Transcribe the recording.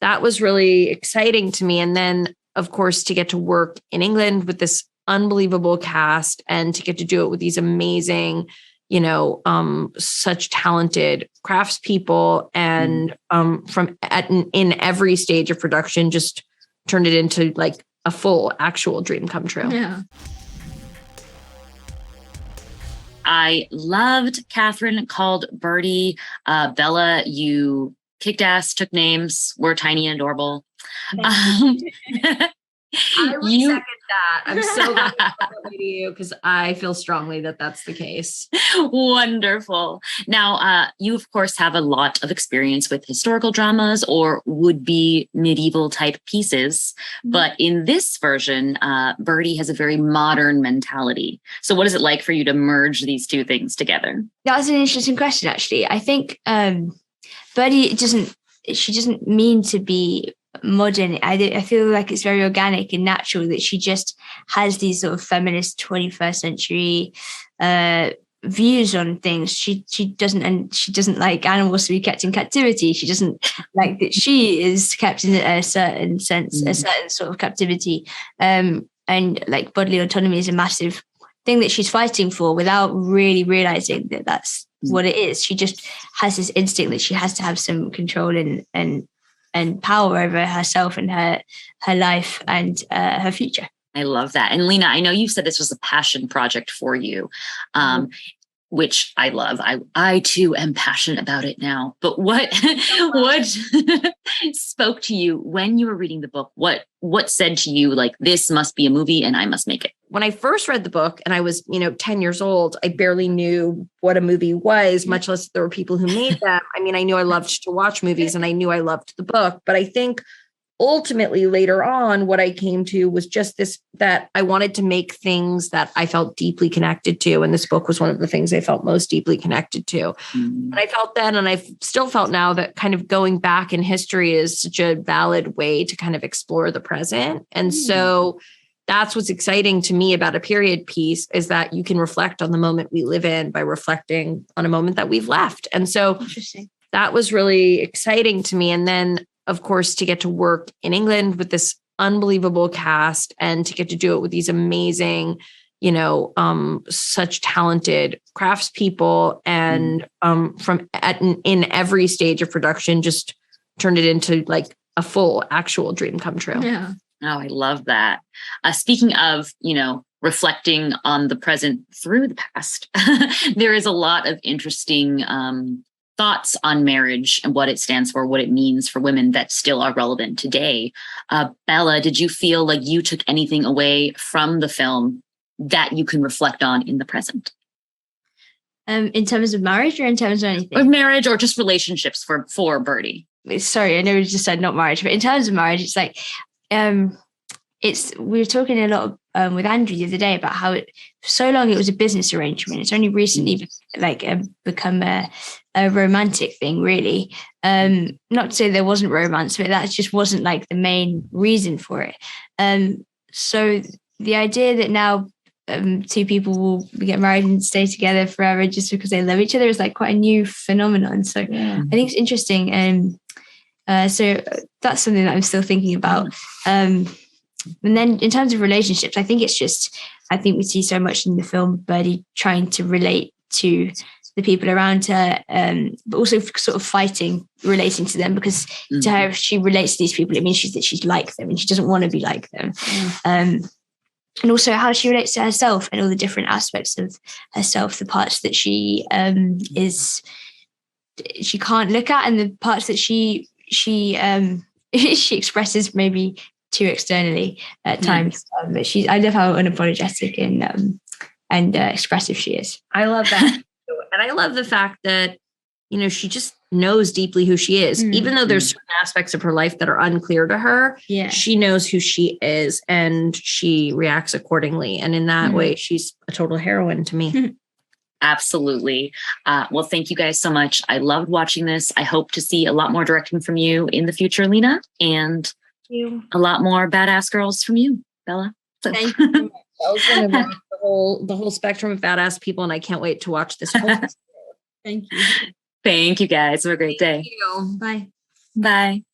that was really exciting to me. And then, of course, to get to work in England with this unbelievable cast and to get to do it with these amazing, such talented craftspeople and in every stage of production, just turned it into like a full actual dream come true. Yeah. I loved Catherine Called Birdy. Bella, you kicked ass, took names, were tiny and adorable. I would second that. I'm so glad to you because I feel strongly that that's the case. Wonderful. Now, you, of course, have a lot of experience with historical dramas or would-be medieval type pieces. But in this version, Birdy has a very modern mentality. So what is it like for you to merge these two things together? That's an interesting question, actually. I think Birdy doesn't mean to be modern. I feel like it's very organic and natural that she just has these sort of feminist 21st century views on things. She doesn't like animals to be kept in captivity. She doesn't like that she is kept in a certain sense, a certain sort of captivity. And like bodily autonomy is a massive thing that she's fighting for without really realizing that that's what it is. She just has this instinct that she has to have some control and power over herself and her life and her future. I love that. And Lena, I know you said this was a passion project for you, which I love. I too am passionate about it now. But what spoke to you when you were reading the book? What said to you, like, this must be a movie and I must make it? When I first read the book and I was, 10 years old, I barely knew what a movie was, much less there were people who made them. I mean, I knew I loved to watch movies and I knew I loved the book, but I think ultimately later on, what I came to was just this, that I wanted to make things that I felt deeply connected to. And this book was one of the things I felt most deeply connected to. And I felt then, and I've still felt now, that kind of going back in history is such a valid way to kind of explore the present. And so that's what's exciting to me about a period piece, is that you can reflect on the moment we live in by reflecting on a moment that we've left. And so that was really exciting to me. And then, of course, to get to work in England with this unbelievable cast and to get to do it with these amazing, such talented craftspeople and in every stage of production, just turned it into like a full actual dream come true. Yeah. Oh, I love that. Speaking of, reflecting on the present through the past, there is a lot of interesting thoughts on marriage and what it stands for, what it means for women that still are relevant today. Bella, did you feel like you took anything away from the film that you can reflect on in the present? In terms of marriage or in terms of anything? Or marriage or just relationships for Birdy? Sorry, I know we just said not marriage, but in terms of marriage, it's like, we were talking a lot with Andrew the other day about how for so long it was a business arrangement. It's only recently become a romantic thing, really. Not to say there wasn't romance, but that just wasn't like the main reason for it. So the idea that now two people will get married and stay together forever just because they love each other is like quite a new phenomenon. So I think it's interesting. So that's something that I'm still thinking about. And then in terms of relationships, I think we see so much in the film Birdy trying to relate to the people around her, but also sort of relating to them, because to her, if she relates to these people, it means that she's like them and she doesn't want to be like them. And also how she relates to herself and all the different aspects of herself, the parts that she can't look at, and the parts that she expresses maybe too externally at times. But I love how unapologetic and expressive she is. I love that. And I love the fact that, she just knows deeply who she is, even though there's certain aspects of her life that are unclear to her. Yeah. She knows who she is and she reacts accordingly. And in that way, she's a total heroine to me. Absolutely. Well, thank you guys so much. I loved watching this. I hope to see a lot more directing from you in the future, Lena, and a lot more badass girls from you, Bella. So. Thank you so much. I was going to the whole spectrum of badass people, and I can't wait to watch this whole Thank you. Thank you guys. Have a great day. Thank you. Bye. Bye.